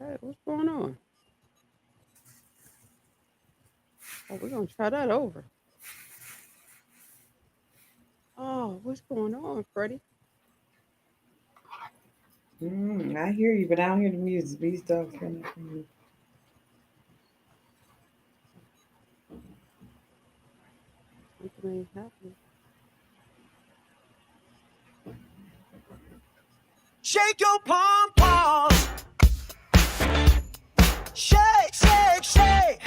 Hey, what's going on? Oh, we're gonna try that over. Oh, what's going on, Freddie? I hear you, but I don't hear the music. These dogs coming from you. Something ain't happening. Shake your pom poms, shake, shake, shake.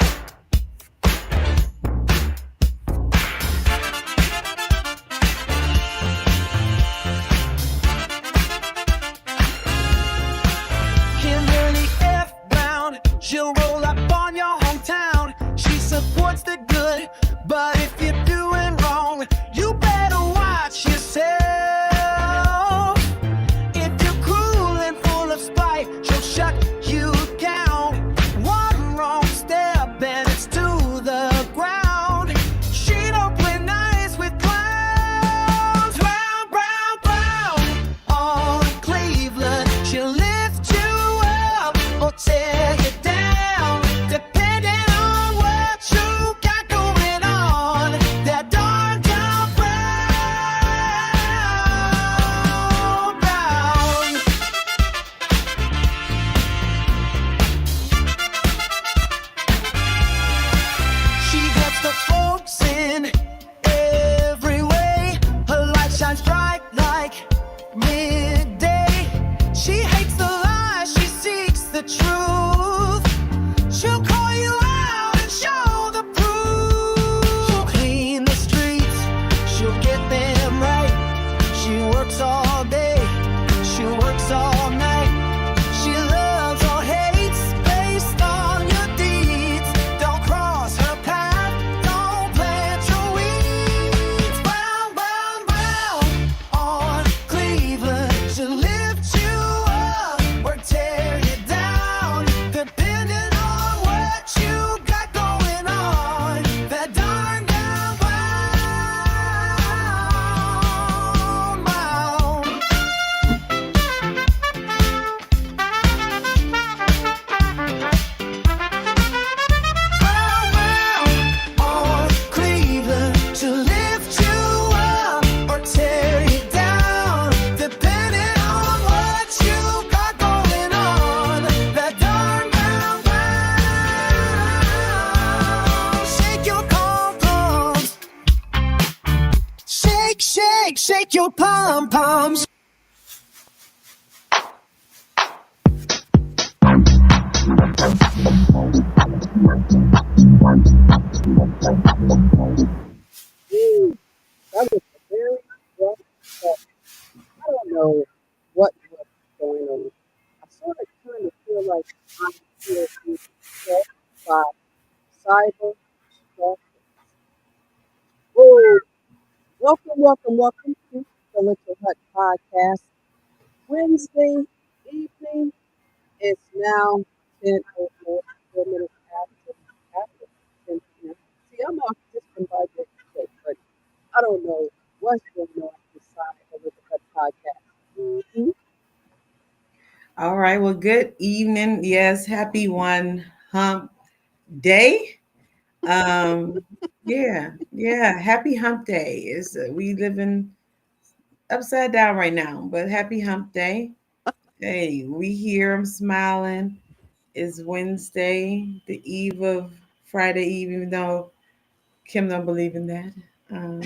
Kimberly F. Brown, she'll roll up on your hometown. She supports the good, but if you're doing wrong, you better watch yourself. If you're cruel and full of spite, she'll shut you down. One wrong step and it's to the ground. She don't play nice with clowns. Brown, brown, brown. On Cleveland, she'll lift you up or tear you down, depending on what you got going on. That dark, dark brown, brown. She gets the folks in every way. Her light shines bright like midday. She hates the lies, she seeks the truth. She'll call you out and show the proof. She'll clean the streets, she'll get them right. She works all day, she works all night. She loves or hates based on your deeds. Don't cross her path, don't plant your weeds. Brown, brown, brown on Cleveland. She'll lift you up or tear you down, depending on what you got going on. That darn down brown, brown. Brown, brown on Cleveland to lift you up or tear you down, depending on what you got going on. That darn brown, brown. Shake your pom-poms. Shake, shake, shake your pom-poms. That was a very rough start. I don't know what's going on. I sort of kind of feel like I'm here being set by cyber stalkers. Oh, welcome to the Little Hut Podcast. Wednesday evening. It's now 10:04, 4 minutes after 10 p.m. See, I'm off system by mistake, but I don't know what's going on this side of the Cut Podcast. All right. Well, good evening. Yes, happy one hump day. Um, yeah. Happy hump day. Is we living upside down right now, but happy hump day. Hey, we here. I'm smiling. It's Wednesday, the eve of Friday Eve, even though Kim don't believe in that. Um,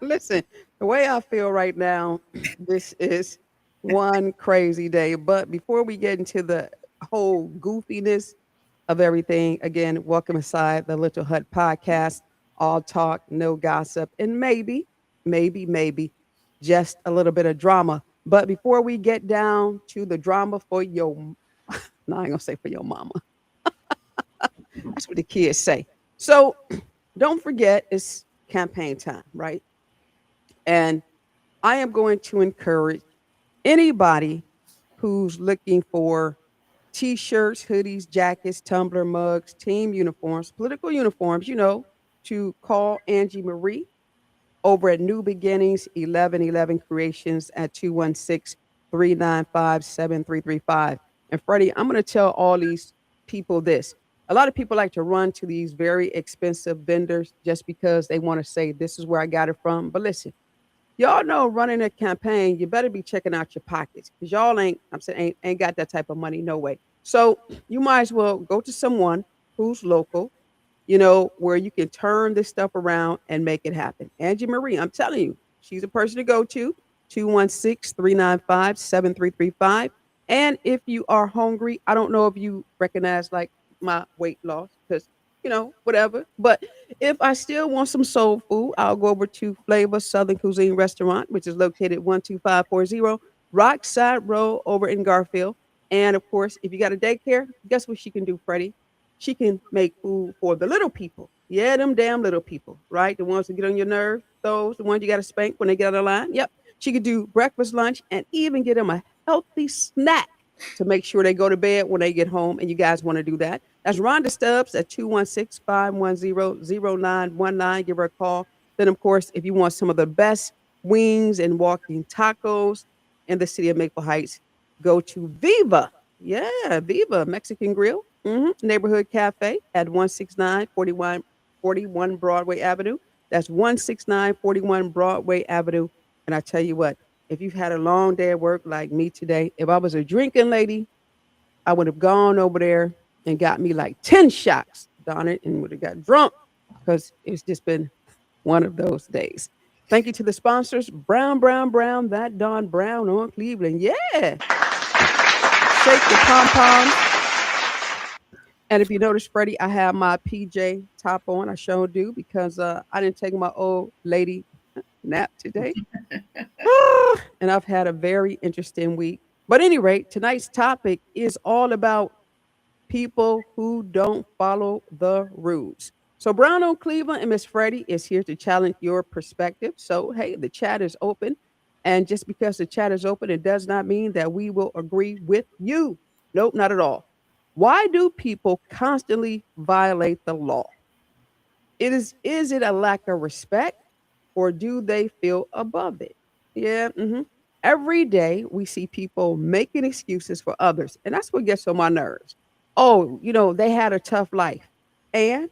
Listen, the way I feel right now, this is one crazy day. But before we get into the whole goofiness of everything, again, welcome inside the Little Hut Podcast. All talk, no gossip, and maybe just a little bit of drama. But before we get down to the drama for your, no, I ain't gonna say for your mama. That's what the kids say. So don't forget, it's campaign time, right? And I am going to encourage anybody who's looking for t-shirts, hoodies, jackets, tumbler mugs, team uniforms, political uniforms, to call Angie Marie over at New Beginnings 1111 Creations at 216-395-7335. And Freddie, I'm going to tell all these people this. A lot of people like to run to these very expensive vendors just because they want to say, this is where I got it from. But listen, y'all know running a campaign, you better be checking out your pockets because y'all ain't, I'm saying, ain't got that type of money. No way. So you might as well go to someone who's local, where you can turn this stuff around and make it happen. Angie Marie, I'm telling you, she's a person to go to. 216-395-7335. And if you are hungry, I don't know if you recognize like my weight loss because, whatever. But if I still want some soul food, I'll go over to Flavor Southern Cuisine Restaurant, which is located 12540 Rockside Road over in Garfield. And of course, if you got a daycare, guess what she can do, Freddie? She can make food for the little people. Yeah, them damn little people, right? The ones that get on your nerves, those, the ones you got to spank when they get out of line. Yep. She could do breakfast, lunch, and even get them a healthy snack to make sure they go to bed when they get home. And you guys want to do that. That's Rhonda Stubbs at 216-510-0919. Give her a call. Then, of course, if you want some of the best wings and walking tacos in the city of Maple Heights, go to Viva. Yeah, Viva Mexican Grill. Neighborhood Cafe at 169-41 Broadway Avenue. That's 169-41 Broadway Avenue. And I tell you what, if you've had a long day at work like me today, if I was a drinking lady, I would have gone over there and got me like 10 shots, darn it, and would have got drunk because it's just been one of those days. Thank you to the sponsors, Brown, Brown, Brown, that Don Brown on Cleveland. Yeah. Shake the pom poms. And if you notice, Freddie, I have my PJ top on. I sure do because I didn't take my old lady nap today. And I've had a very interesting week. But at any rate, tonight's topic is all about people who don't follow the rules. So Brown on Cleveland and Miss Freddie is here to challenge your perspective. So hey, the chat is open. And just because the chat is open, it does not mean that we will agree with you. Nope, not at all. Why do people constantly violate the law? Is it a lack of respect or do they feel above it? Yeah. Every day we see people making excuses for others, and that's what gets on my nerves. Oh, they had a tough life. And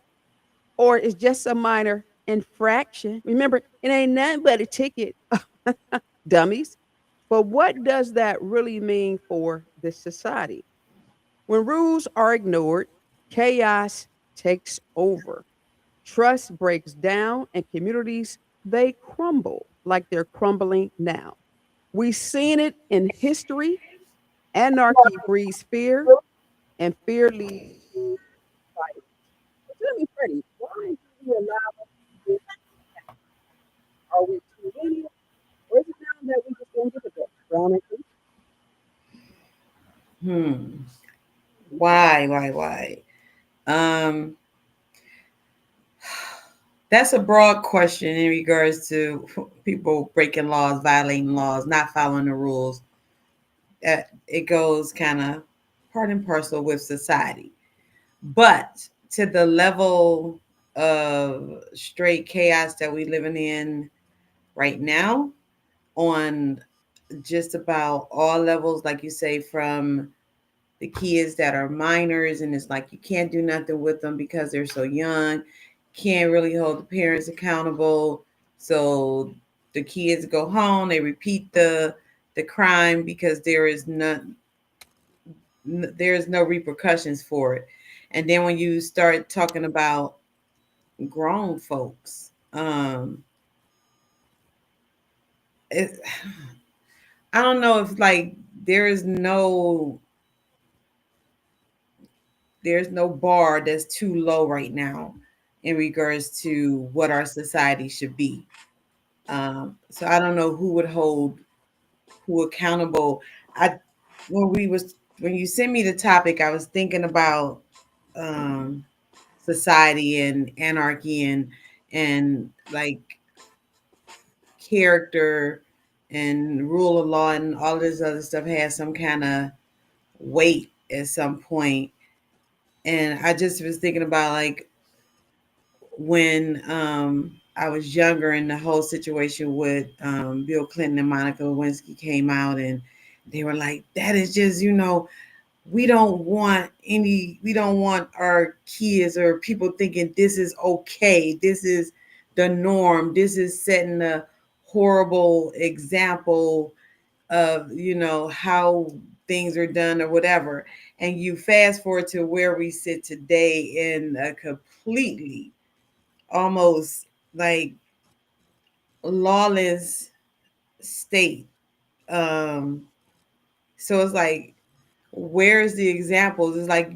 or it's just a minor infraction. Remember, it ain't nothing but a ticket, dummies. But what does that really mean for this society? When rules are ignored, chaos takes over. Trust breaks down and communities they crumble like they're crumbling now. We've seen it in history. Anarchy breeds fear and fear leads to violence. But tell me, Freddie, why do we allow this to happen? Are we too lenient or is it now that we just don't give a damn? Brown and Cleveland. Hmm. Why? Um, that's a broad question in regards to people breaking laws, violating laws, not following the rules. It goes kind of part and parcel with society. But to the level of straight chaos that we living in right now, on just about all levels, like you say, from the kids that are minors, and it's like you can't do nothing with them because they're so young, can't really hold the parents accountable. So the kids go home, they repeat the crime because there's no repercussions for it. And then when you start talking about grown folks, it, I don't know if like there is no bar that's too low right now in regards to what our society should be. So I don't know who would hold who accountable. I when you sent me the topic, I was thinking about um, society and anarchy and like character and rule of law and all this other stuff has some kind of weight at some point. And I just was thinking about like when I was younger and the whole situation with Bill Clinton and Monica Lewinsky came out, and they were like, that is just, we don't want our kids or people thinking this is okay, this is the norm, this is setting a horrible example of how things are done or whatever. And you fast forward to where we sit today in a completely almost like lawless state. um so it's like, where's the examples? It's like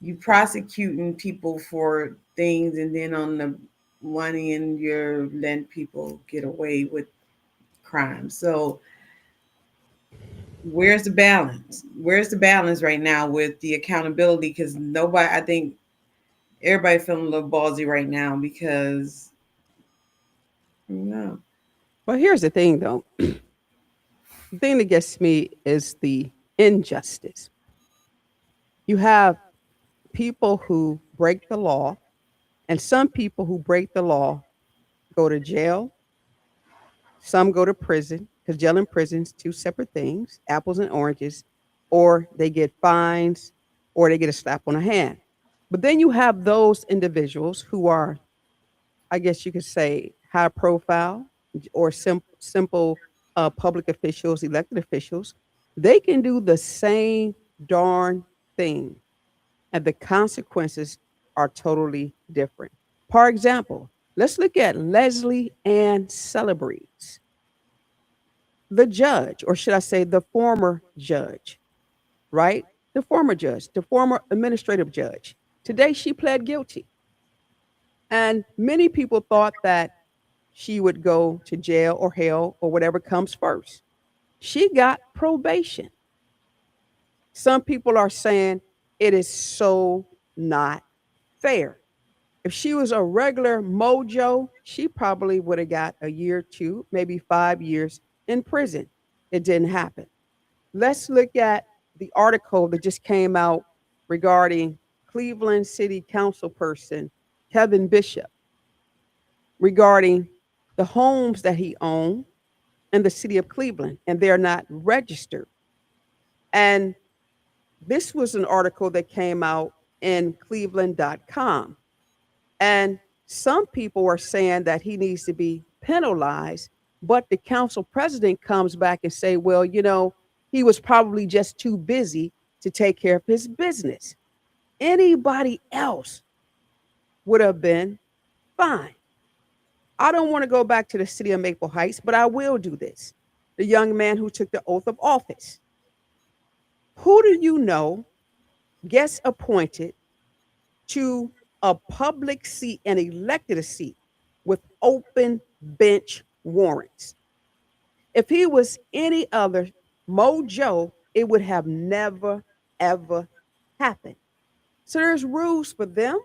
you prosecuting people for things, and then on the one end you're letting people get away with crime. So where's the balance? Where's the balance right now with the accountability? Because nobody, I think everybody feeling a little ballsy right now because no. Well, here's the thing, though. The thing that gets me is the injustice. You have people who break the law, and some people who break the law go to jail. Some go to prison because jail and prison's two separate things, apples and oranges, or they get fines, or they get a slap on the hand. But then you have those individuals who are, I guess you could say, high profile or simple public officials, elected officials. They can do the same darn thing, and the consequences are totally different. For example, let's look at Leslie Ann Celebrezze, the judge, or should I say the former judge, right? The former judge, the former administrative judge. Today she pled guilty. And many people thought that she would go to jail or hell or whatever comes first. She got probation. Some people are saying it is so not fair. If she was a regular mojo, she probably would have got a year, two, maybe 5 years in prison. It didn't happen. Let's look at the article that just came out regarding Cleveland City Council person Kevin Bishop regarding the homes that he owned in the city of Cleveland, and they're not registered. And this was an article that came out in cleveland.com. And some people are saying that he needs to be penalized, but the council president comes back and say, well, he was probably just too busy to take care of his business. Anybody else would have been fine. I don't want to go back to the city of Maple Heights, but I will do this. The young man who took the oath of office. Who do you know gets appointed to a public seat and elected a seat with open bench warrants? If he was any other mojo, it would have never, ever happened. So there's rules for them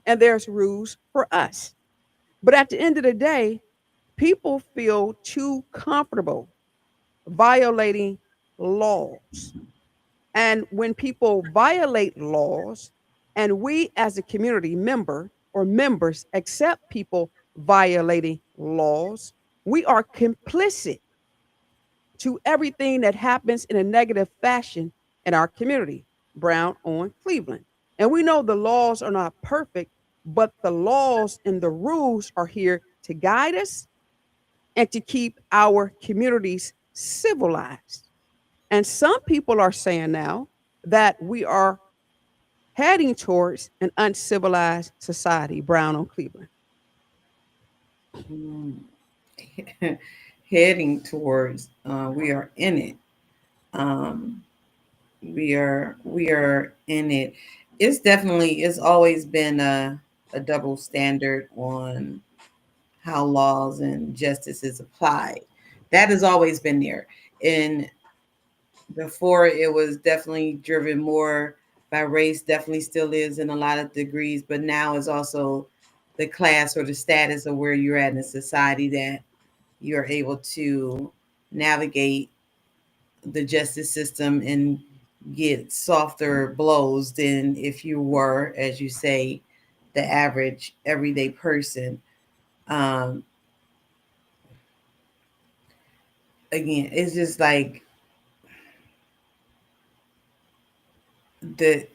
and there's rules for us. But at the end of the day, people feel too comfortable violating laws. And when people violate laws, and we as a community member or members accept people violating laws, we are complicit to everything that happens in a negative fashion in our community, Brown on Cleveland. And we know the laws are not perfect, but the laws and the rules are here to guide us and to keep our communities civilized. And some people are saying now that we are heading towards an uncivilized society, Brown on Cleveland. Heading towards, we are in it. um we are in it. It's always been a double standard on how laws and justice is applied. That has always been there. And before, it was definitely driven more by race, definitely still is in a lot of degrees, but now it's also the class or the status of where you're at in society that you're able to navigate the justice system and get softer blows than if you were, as you say, the average everyday person. Um, Again, it's just like the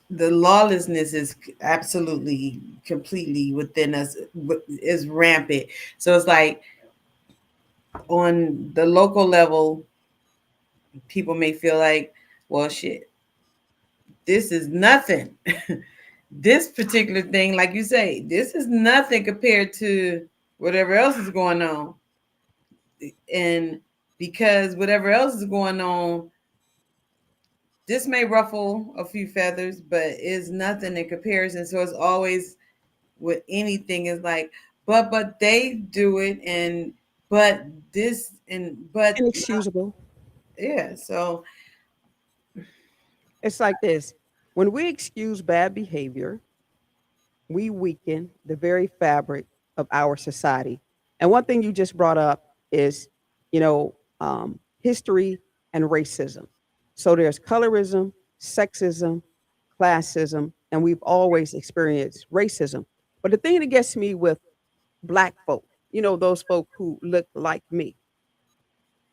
the lawlessness is absolutely completely within us, is rampant. So it's like on the local level, people may feel like, well, shit, this is nothing. This particular thing, like you say, this is nothing compared to whatever else is going on. And because whatever else is going on, this may ruffle a few feathers, but is nothing in comparison. So it's always with anything is like, but they do it, and but this and but Inexcusable. yeah. So It's like this. When we excuse bad behavior, we weaken the very fabric of our society. And one thing you just brought up is, history and racism. So there's colorism, sexism, classism, and we've always experienced racism. But the thing that gets me with black folk, those folk who look like me,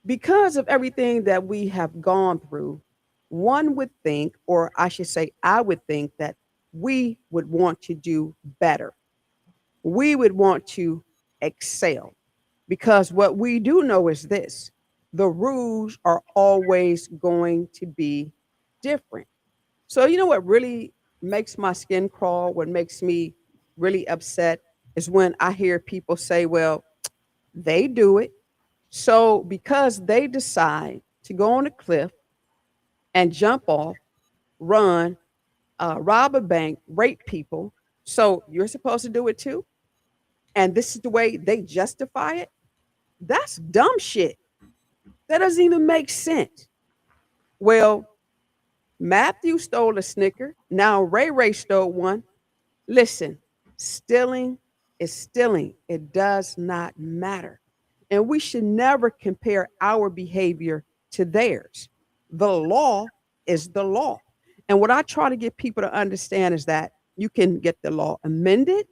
because of everything that we have gone through, one would think, or I should say, I would think that we would want to do better. We would want to excel because what we do know is this: the rules are always going to be different. So, you know what really makes my skin crawl, what makes me really upset is when I hear people say, well, they do it. So, because they decide to go on a cliff and jump off, run, rob a bank, rape people, so you're supposed to do it too? And this is the way they justify it? That's dumb shit. That doesn't even make sense. Well, Matthew stole a Snicker. Now Ray Ray stole one. Listen, stealing is stealing. It does not matter. And we should never compare our behavior to theirs. The law is the law. And what I try to get people to understand is that you can get the law amended,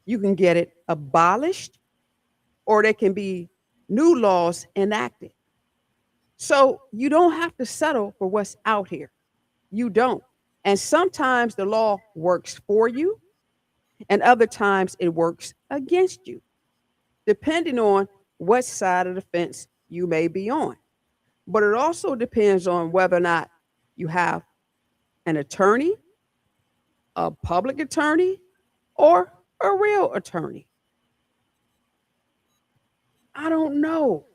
you can get it abolished, or there can be new laws enacted. So you don't have to settle for what's out here. You don't. And sometimes the law works for you, and other times it works against you, depending on what side of the fence you may be on. But it also depends on whether or not you have an attorney, a public attorney, or a real attorney. I don't know.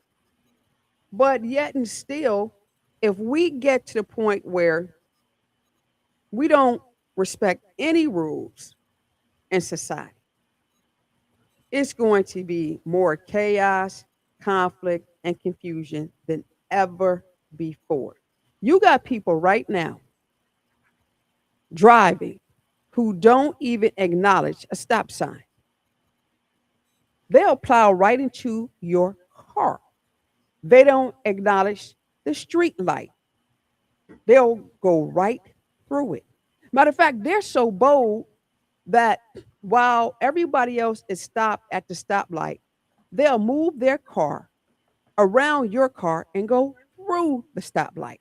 But yet and still, if we get to the point where we don't respect any rules in society, it's going to be more chaos, conflict, and confusion than ever before. You got people right now driving who don't even acknowledge a stop sign. They'll plow right into your car. They don't acknowledge the street light. They'll go right through it. Matter of fact, they're so bold that while everybody else is stopped at the stoplight, they'll move their car around your car and go through the stoplight.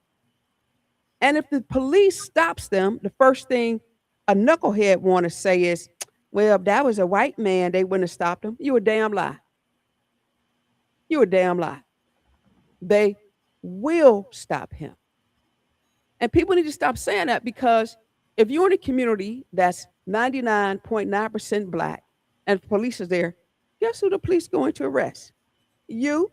And if the police stops them, the first thing a knucklehead want to say is, well, if that was a white man, they wouldn't have stopped him. You a damn lie. You a damn lie. They will stop him. And people need to stop saying that because if you're in a community that's 99.9% black and the police is there, guess who the police going to arrest? You.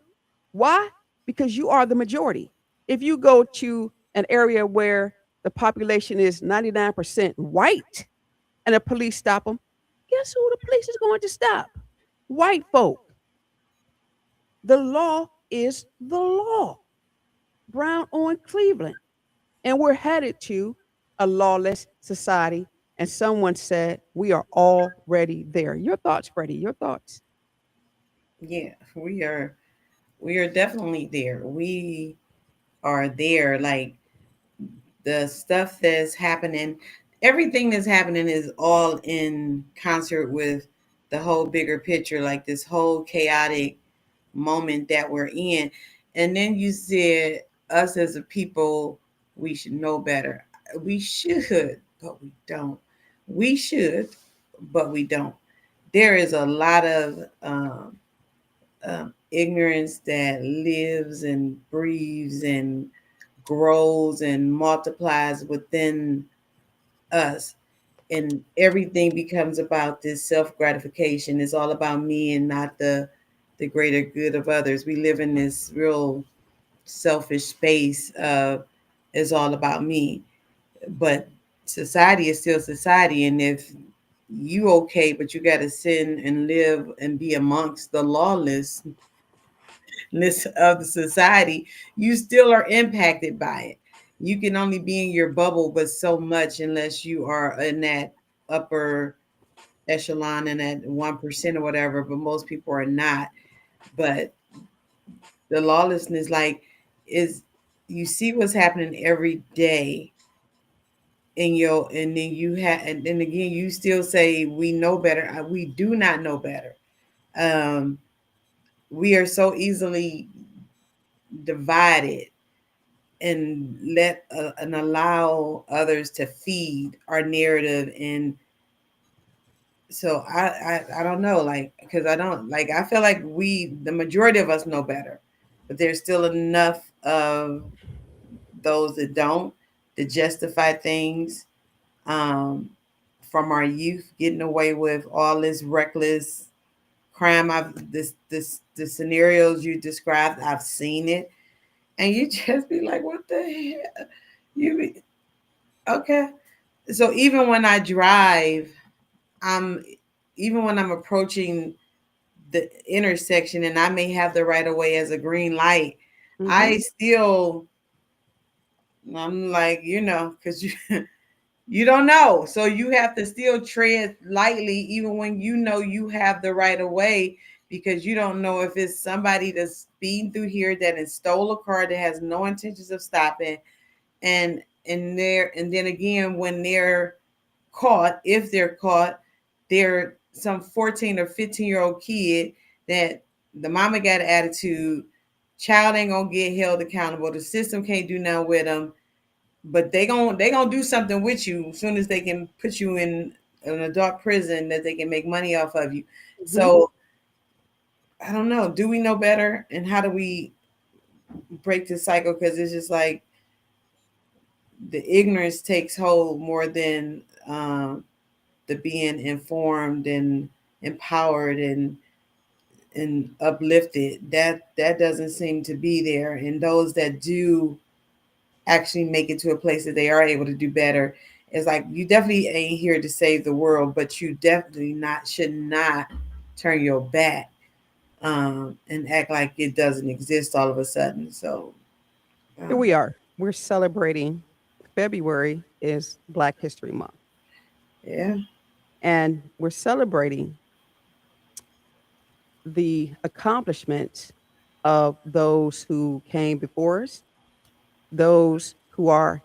Why? Because you are the majority. If you go to an area where the population is 99% white and the police stop them, guess who the police is going to stop? White folk. The law is the law. Brown on Cleveland. And we're headed to a lawless society. And someone said we are already there. Your thoughts, Freddie? Your thoughts? yeah, we are definitely there. We are there. Like the stuff that's happening, everything that's happening is all in concert with the whole bigger picture, like this whole chaotic moment that we're in. And then you see us as a people we should know better. We should, but we don't. We should, but we don't. There is a lot of ignorance that lives and breathes and grows and multiplies within us, and everything becomes about this self gratification. It's all about me and not the greater good of others. We live in this real selfish space of it's all about me, but society is still society, and if you okay, but you got to sin and live and be amongst the lawlessness of the society, you still are impacted by it. You can only be in your bubble but so much unless you are in that upper echelon and at 1% or whatever, but most people are not. But the lawlessness, like, is, you see what's happening every day in your, and then you have, and then again you still say we know better. We do not know better. um we are so easily divided and let and allow others to feed our narrative. And so I don't know, like, because I don't, like, I feel like we, the majority of us know better, but there's still enough of those that don't, to justify things, um from our youth, getting away with all this reckless crime. I've this the scenarios you described, I've seen it, and you just be like, what the hell? You be, okay. So even when I drive, I'm, even when I'm approaching the intersection and I may have the right of way as a green light, Mm-hmm. I still, I'm like, because you you don't know. So you have to still tread lightly even when you know you have the right of way, because you don't know if it's somebody that's speeding through here that has stole a car that has no intentions of stopping. And then again, when they're caught, if they're caught, they're some 14 or 15-year-old kid that the mama got an attitude, child ain't gonna get held accountable, the system can't do nothing with them, but they gonna do something with you as soon as they can put you in an adult prison that they can make money off of you. Mm-hmm. So I don't know, do we know better, and how do we break this cycle? Because it's just like the ignorance takes hold more than the being informed and empowered and uplifted. That doesn't seem to be there, and those that do actually make it to a place that they are able to do better. It's like, you definitely ain't here to save the world, but you definitely not should not turn your back, and act like it doesn't exist all of a sudden. So Here um, we are. We're celebrating. February is Black History Month, yeah. and we're celebrating the accomplishments of those who came before us, those who are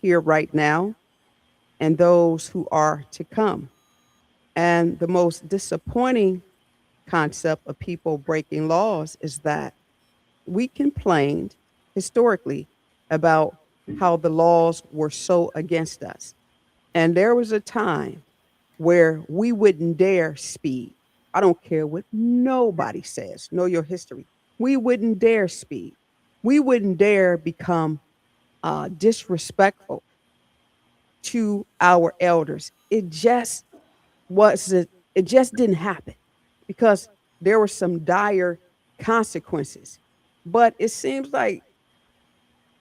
here right now, and those who are to come. And the most disappointing concept of people breaking laws is that we complained historically about how the laws were so against us. And there was a time where we wouldn't dare speed. I don't care what nobody says, know your history. We wouldn't dare speed. We wouldn't dare become disrespectful to our elders. It just wasn't, it just didn't happen because there were some dire consequences. But it seems like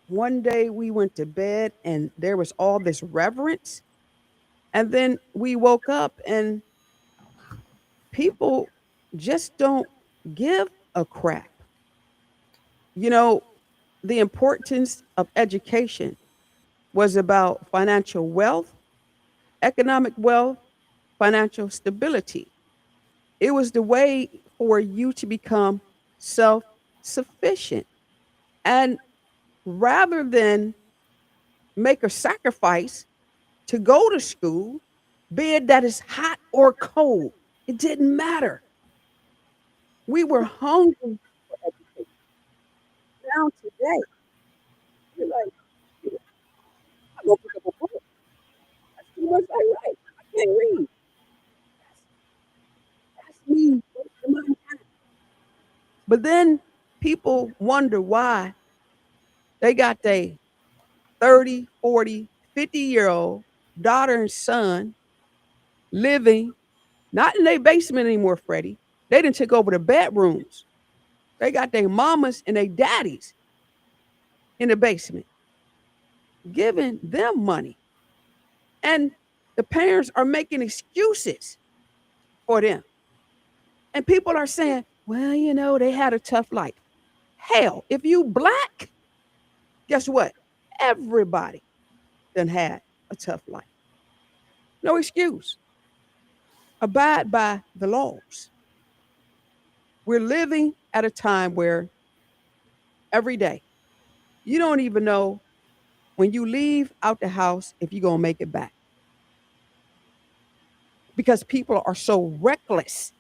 one day we went to bed and there was all this reverence. And then we woke up and people just don't give a crap. You know, the importance of education was about financial wealth, economic wealth, financial stability. It was the way for you to become self sufficient. And rather than make a sacrifice to go to school, be it that it's hot or cold, it didn't matter. We were hungry for education. Now today, you're like, not gonna pick up a book. That's too much I write. I can't read. That's, that's me. But then people wonder why they got their 30, 40, 50-year old daughter and son living not in their basement anymore, Freddie. They didn't take over the bedrooms. They got their mamas and their daddies in the basement, giving them money. And the parents are making excuses for them. And people are saying, well, they had a tough life. Hell, if you black, guess what? Everybody done had a tough life. No excuse. Abide by the laws. We're living at a time where every day you don't even know when you leave out the house if you're going to make it back because people are so reckless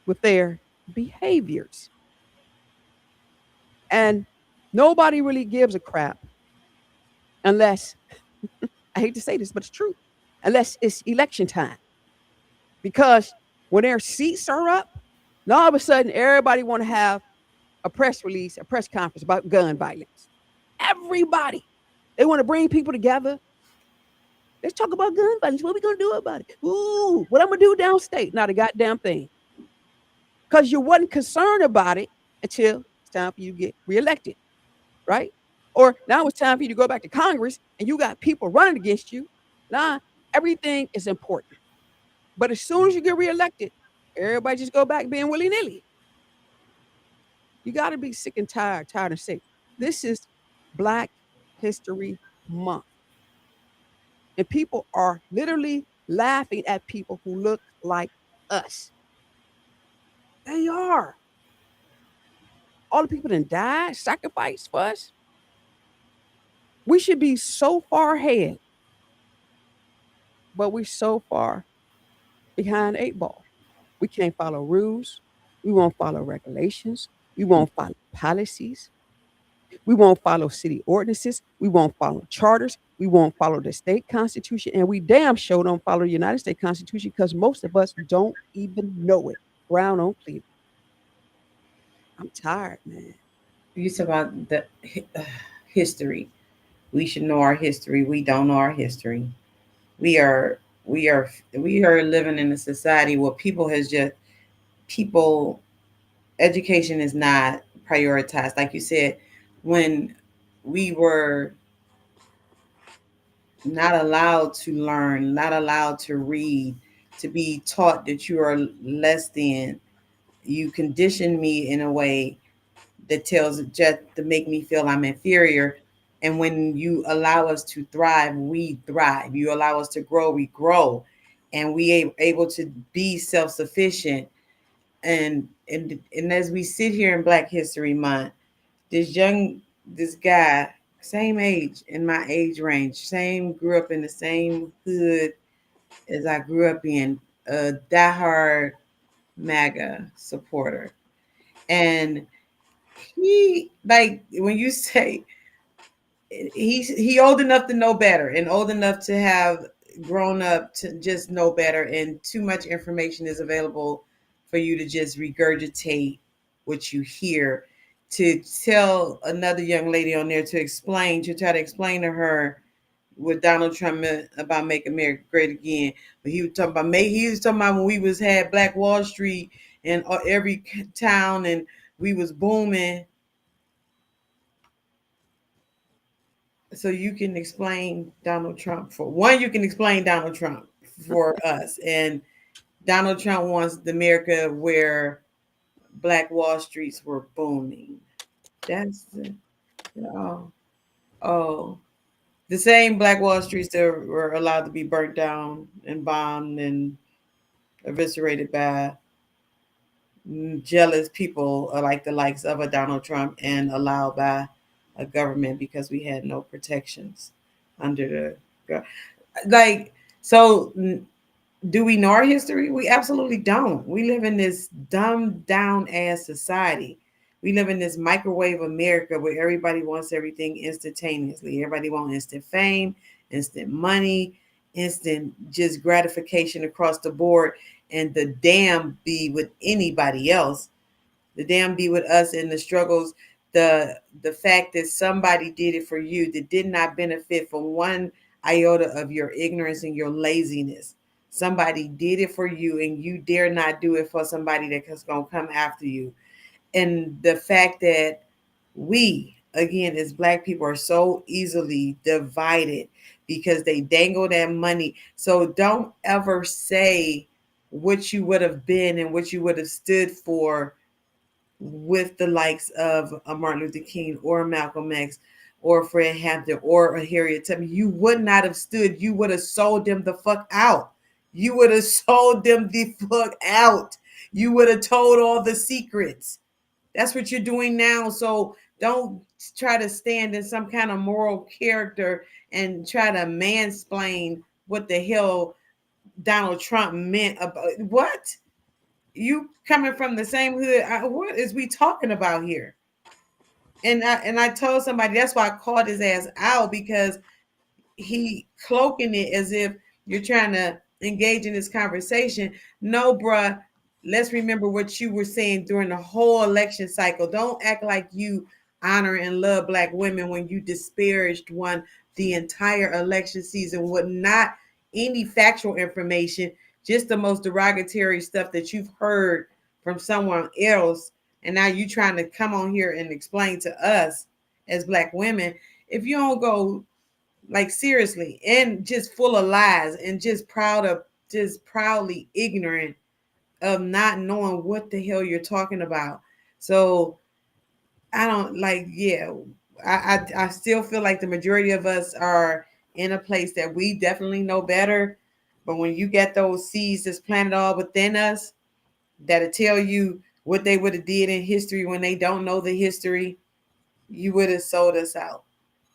with their behaviors. And nobody really gives a crap unless, I hate to say this, but it's true, unless it's election time. Because when their seats are up, now all of a sudden everybody want to have a press release, a press conference about gun violence. Everybody. They want to bring people together. Let's talk about gun violence. What are we going to do about it? Ooh, what I'm going to do downstate? Not a goddamn thing. Because you wasn't concerned about it until it's time for you to get reelected, right? Or now it's time for you to go back to Congress and you got people running against you. Nah, everything is important. But as soon as you get reelected, everybody just go back being willy-nilly. You got to be sick and tired and sick. This is Black History Month. And people are literally laughing at people who look like us. They are. All the people that died, sacrificed for us. We should be so far ahead, but we're so far behind the eight ball. We can't follow rules. We won't follow regulations. We won't follow policies. We won't follow city ordinances. We won't follow charters. We won't follow the state constitution. And we damn sure don't follow the United States Constitution because most of us don't even know it. Ground on clear. I'm tired, man. You talk about the history. We should know our history. We don't know our history. We are we are living in a society where people education is not prioritized. Like you said, when we were not allowed to learn, not allowed to read, to be taught that you are less than, you condition me in a way that tells just to make me feel I'm inferior. And when you allow us to thrive, we thrive. You allow us to grow, we grow, and able to be self sufficient. And as we sit here in Black History Month, this guy, same age in my age range, same grew up in the same hood as I grew up in, a diehard MAGA supporter, and he like when you say he old enough to know better and old enough to have grown up to just know better, and too much information is available for you to just regurgitate what you hear, to tell another young lady on there to try to explain to her what Donald Trump meant about make America great again. But he was talking about when we was had Black Wall Street in every town and we was booming. So you can explain Donald Trump for one. You can explain Donald Trump for us, and Donald Trump wants the America where Black Wall Streets were booming. That's oh oh the same Black Wall Streets that were allowed to be burnt down and bombed and eviscerated by jealous people like the likes of a Donald Trump, and allowed by a government because we had no protections under the like. So do we know our history? We absolutely don't. We live in this dumbed down ass society We live in this microwave America where everybody wants everything instantaneously. Everybody wants instant fame, instant money, instant just gratification across the board. And the damn be with anybody else. The damn be with us in the struggles. The fact that somebody did it for you that did not benefit from one iota of your ignorance and your laziness. Somebody did it for you and you dare not do it for somebody that's going to come after you. And the fact that we, again, as Black people, are so easily divided because they dangle that money. So don't ever say what you would have been and what you would have stood for with the likes of a Martin Luther King or Malcolm X or Fred Hampton or a Harriet Tubman. You would not have stood. You would have sold them the fuck out. You would have sold them the fuck out. You would have told all the secrets. That's what you're doing now. So don't try to stand in some kind of moral character and try to mansplain what the hell Donald Trump meant about what? You coming from the same hood. What is we talking about here? And I told somebody that's why I called his ass out because he cloaking it as if you're trying to engage in this conversation. No, bruh. Let's remember what you were saying during the whole election cycle. Don't act like you honor and love Black women when you disparaged one the entire election season with not any factual information, just the most derogatory stuff that you've heard from someone else. And now you trying to come on here and explain to us as Black women. If you don't go like seriously and just full of lies and just proudly ignorant of not knowing what the hell you're talking about. So I don't like, yeah, I still feel like the majority of us are in a place that we definitely know better. But when you get those seeds that's planted all within us that'll tell you what they would have did in history when they don't know the history, you would have sold us out.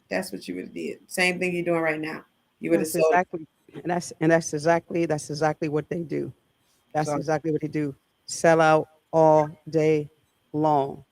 That's what you would have did. Same thing you're doing right now. You would have That's sold. exactly, and that's exactly what they do. That's So exactly what they do. Sell out all day long,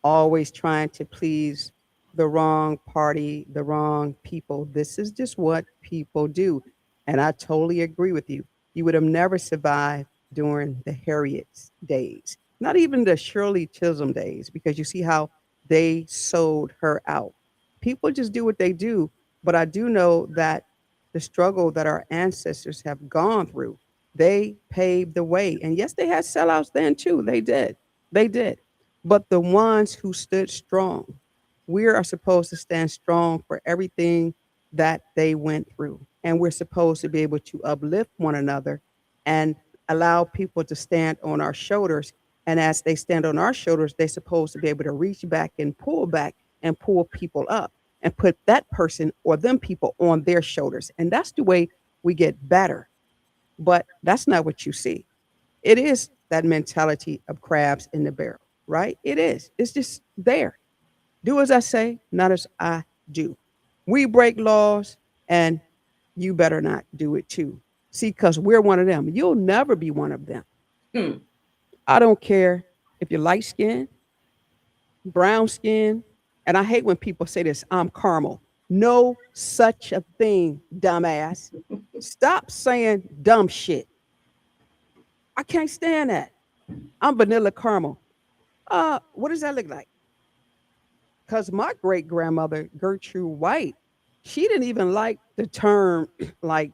always trying to please the wrong party, the wrong people. This is just what people do. And I totally agree with you. You would have never survived during the Harriet's days, not even the Shirley Chisholm days, because you see how they sold her out. People just do what they do. But I do know that the struggle that our ancestors have gone through, they paved the way. And yes, they had sellouts then too. They did. They did. But the ones who stood strong, we are supposed to stand strong for everything that they went through. And we're supposed to be able to uplift one another and allow people to stand on our shoulders. And as they stand on our shoulders, they're supposed to be able to reach back and pull people up and put that person or them people on their shoulders. And that's the way we get better. But that's not what you see. It is that mentality of crabs in the barrel, right? It is. It's just there. Do as I say, not as I do. We break laws, and you better not do it too. See, because we're one of them. You'll never be one of them. hmm. I don't care if you're light skinned, brown skin, and I hate when people say this, I'm caramel. No such a thing, dumbass. Stop saying dumb shit. I can't stand that. I'm vanilla caramel. What does that look like? Because my great grandmother, Gertrude White, she didn't even like the term like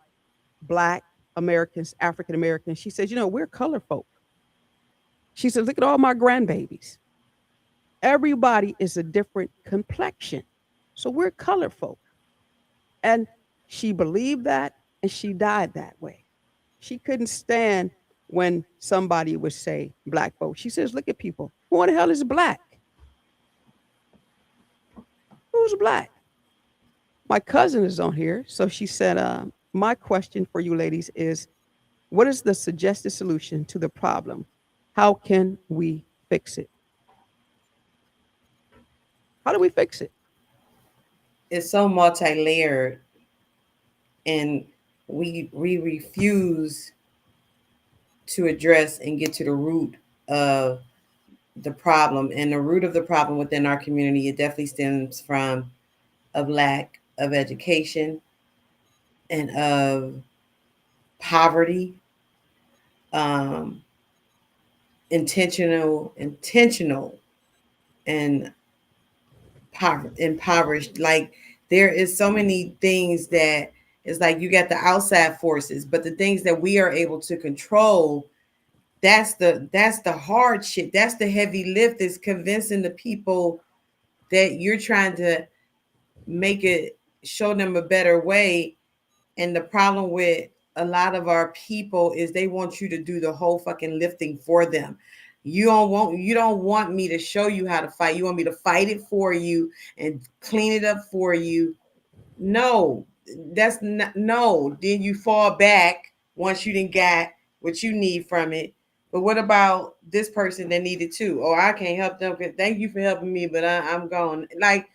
Black Americans, African Americans. She says, we're color folk. She says, look at all my grandbabies. Everybody is a different complexion. So we're color folk. And she believed that and she died that way. She couldn't stand when somebody would say black folks. She says, look at people. Who in the hell is black? Who's black? My cousin is on here. So she said, my question for you ladies is, what is the suggested solution to the problem? How can we fix it? How do we fix it? It's so multi-layered, and we refuse to address and get to the root of the problem, and the root of the problem within our community, it definitely stems from a lack of education and of poverty, um, intentional and impoverished. Like there is so many things that it's like you got the outside forces, but the things that we are able to control, that's the hard shit. That's the heavy lift, is convincing the people that you're trying to make it, show them a better way. And the problem with a lot of our people is they want you to do the whole fucking lifting for them. You don't want me to show you how to fight. You want me to fight it for you and clean it up for you. No, that's not, no. Then you fall back once you didn't got what you need from it. But what about this person that needed too? Oh, I can't help them. Thank you for helping me, but I'm gone. Like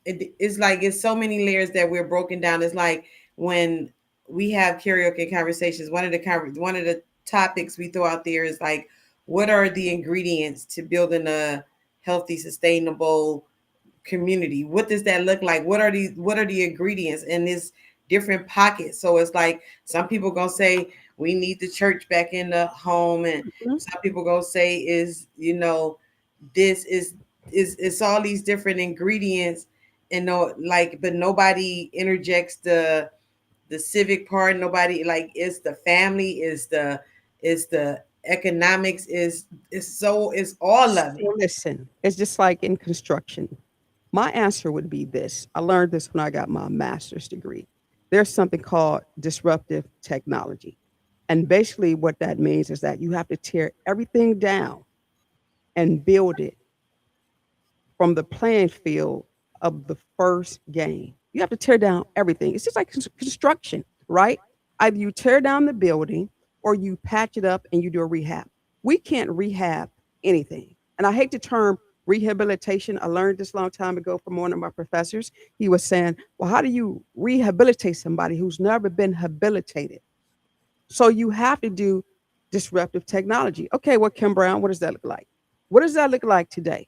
it's like it's so many layers that we're broken down. It's like when we have karaoke conversations. One of the topics we throw out there is like, what are the ingredients to building a healthy, sustainable community? What does that look like? What are the ingredients in this different pockets? So it's like some people gonna say we need the church back in the home, and Mhm. some people gonna say is this is it's all these different ingredients, and no, like, but nobody interjects the civic part. Nobody, like, it's the family, is the economics, is all of it. So listen, it's just like in construction. My answer would be this. I learned this when I got my master's degree. There's something called disruptive technology. And basically, what that means is that you have to tear everything down and build it from the playing field of the first game. You have to tear down everything. It's just like construction, right? Either you tear down the building or you patch it up and you do a rehab. We can't rehab anything. And I hate the term rehabilitation. I learned this a long time ago from one of my professors. He was saying, well, how do you rehabilitate somebody who's never been habilitated? So you have to do disruptive technology. Okay, well, Kim Brown, what does that look like? What does that look like today?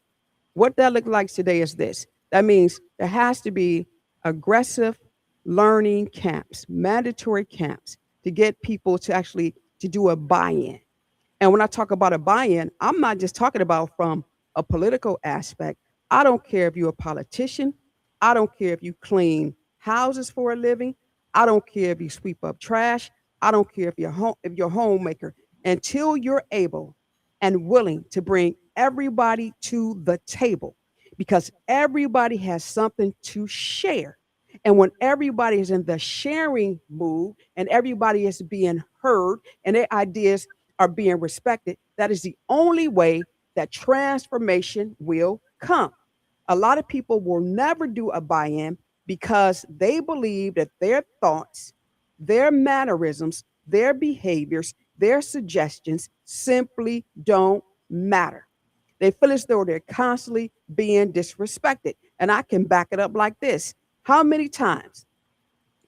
What that looks like today is this. That means there has to be aggressive learning camps, mandatory camps to get people to actually to do a buy-in. And when I talk about a buy-in, I'm not just talking about from a political aspect. I don't care if you're a politician. I don't care if you clean houses for a living. I don't care if you sweep up trash. I don't care if you're a homemaker. Until you're able and willing to bring everybody to the table, because everybody has something to share. And when everybody is in the sharing mood and everybody is being heard and their ideas are being respected, that is the only way that transformation will come. A lot of people will never do a buy in because they believe that their thoughts, their mannerisms, their behaviors, their suggestions simply don't matter. They feel as though they're constantly being disrespected. And I can back it up like this. How many times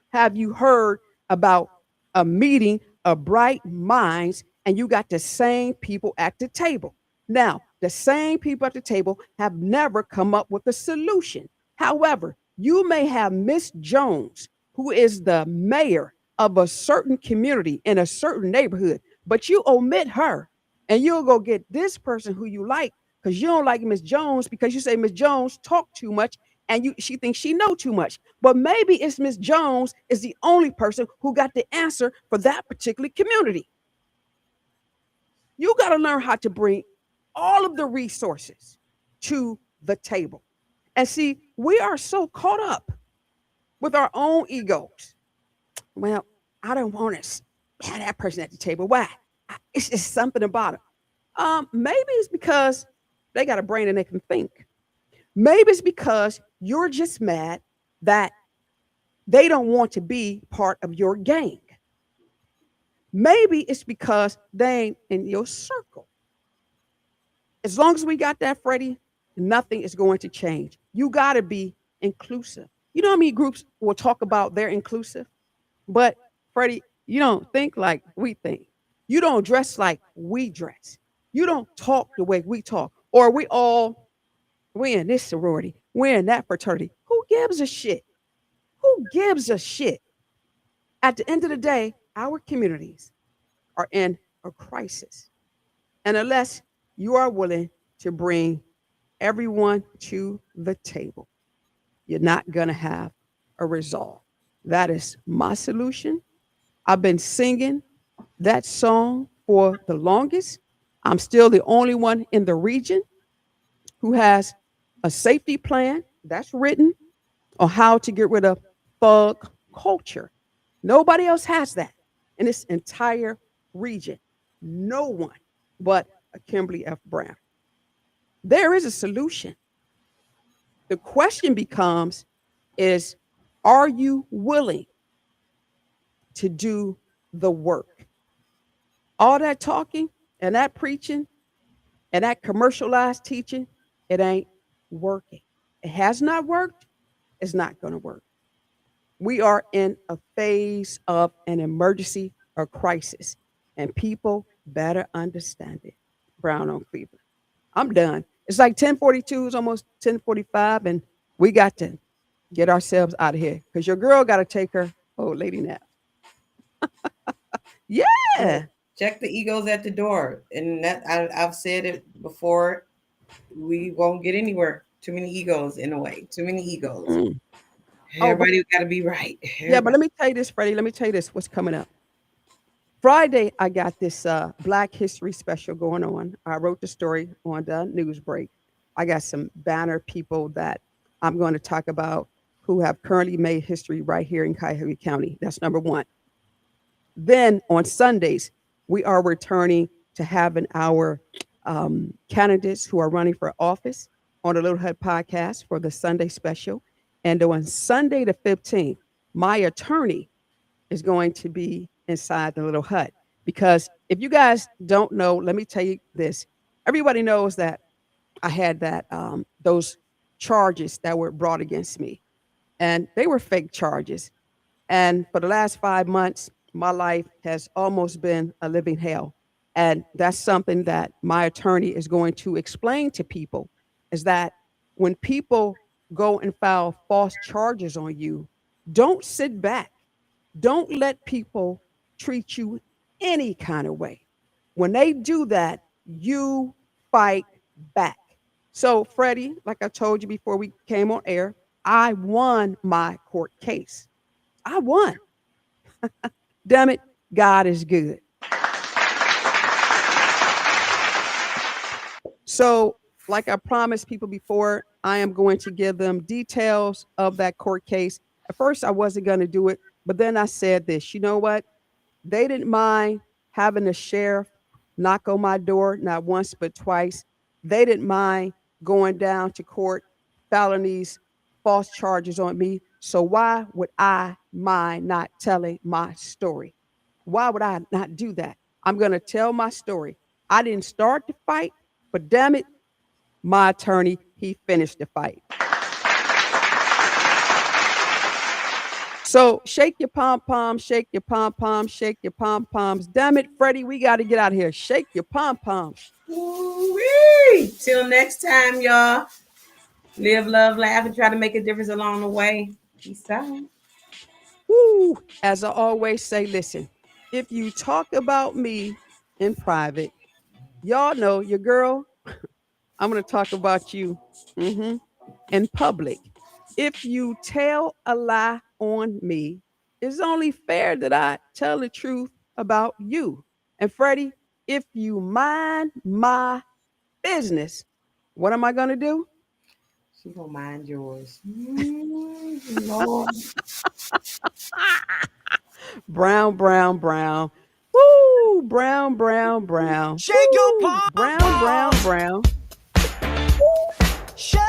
have you heard about a meeting of bright minds and you got the same people at the table? Now, the same people at the table have never come up with a solution. However, you may have Miss Jones, who is the mayor of a certain community in a certain neighborhood, but you omit her and you'll go get this person who you like because you don't like Miss Jones because you say Miss Jones talk too much and she thinks she know too much. But maybe it's Miss Jones is the only person who got the answer for that particular community. You got to learn how to bring all of the resources to the table. And see, we are so caught up with our own egos. Well, I don't want to have that person at the table. Why? It's just something about it. Maybe it's because they got a brain and they can think. Maybe it's because you're just mad that they don't want to be part of your gang. Maybe it's because they ain't in your circle. As long as we got that, Freddie, nothing is going to change. You got to be inclusive. You know how many groups will talk about they're inclusive? But, Freddie, you don't think like we think. You don't dress like we dress. You don't talk the way we talk. Or we're in this sorority, we're in that fraternity. Who gives a shit? Who gives a shit? At the end of the day, our communities are in a crisis. And unless you are willing to bring everyone to the table, you're not going to have a resolve. That is my solution. I've been singing that song for the longest. I'm still the only one in the region who has a safety plan that's written on how to get rid of thug culture. Nobody else has that in this entire region. No one but a Kimberly F. Brown. There is a solution. The question becomes is are you willing to do the work? All that talking and that preaching and that commercialized teaching, it ain't working. It has not worked. It's not going to work. We are in a phase of an emergency or crisis, and people better understand it. Brown on Cleveland. I'm done. It's like 10:42. It's almost 10:45, and we got to get ourselves out of here because your girl got to take her old lady nap. Yeah. Yeah. Check the egos at the door. And I've said it before. We won't get anywhere. Too many egos in a way. Too many egos. Mm. Oh, but Everybody got to be right. yeah, but Everybody. let me tell you this, Freddie. Let me tell you this. What's coming up? Friday, I got this Black History special going on. I wrote the story on the news break. I got some banner people that I'm going to talk about who have currently made history right here in Cuyahoga County. That's number one. Then on Sundays, we are returning to having our candidates who are running for office on the Little Hut podcast for the Sunday special. And on Sunday the 15th, my attorney is going to be inside the Little Hut. Because if you guys don't know, let me tell you this. Everybody knows that I had those charges that were brought against me, and they were fake charges. And for the last 5 months, my life has almost been a living hell. And that's something that my attorney is going to explain to people is that when people go and file false charges on you, don't sit back. Don't let people treat you any kind of way. When they do that, you fight back. So, Freddie, like I told you before we came on air, I won my court case. I won. Damn it, God is good. So, like I promised people before, I am going to give them details of that court case. At first, I wasn't going to do it, but then I said this, you know what? They didn't mind having the sheriff knock on my door, not once, but twice. They didn't mind going down to court, filing these false charges on me. So why would I mind not telling my story? Why would I not do that? I'm going to tell my story. I didn't start the fight, but damn it, my attorney, he finished the fight. So shake your pom poms, shake your pom poms, shake your pom poms. Damn it, Freddie, we got to get out of here. Shake your pom poms. Woo-wee. Till next time, y'all. Live, love, laugh, and try to make a difference along the way. Peace out. Woo. As I always say, listen, if you talk about me in private, y'all know your girl, I'm going to talk about you in public. If you tell a lie on me, it's only fair that I tell the truth about you. And Freddie, if you mind my business, what am I going to do? She gonna mind yours. Lord. Brown, brown, brown. Woo! Brown, brown, brown. Shake your Woo! pom Brown, brown, poms. brown. Shake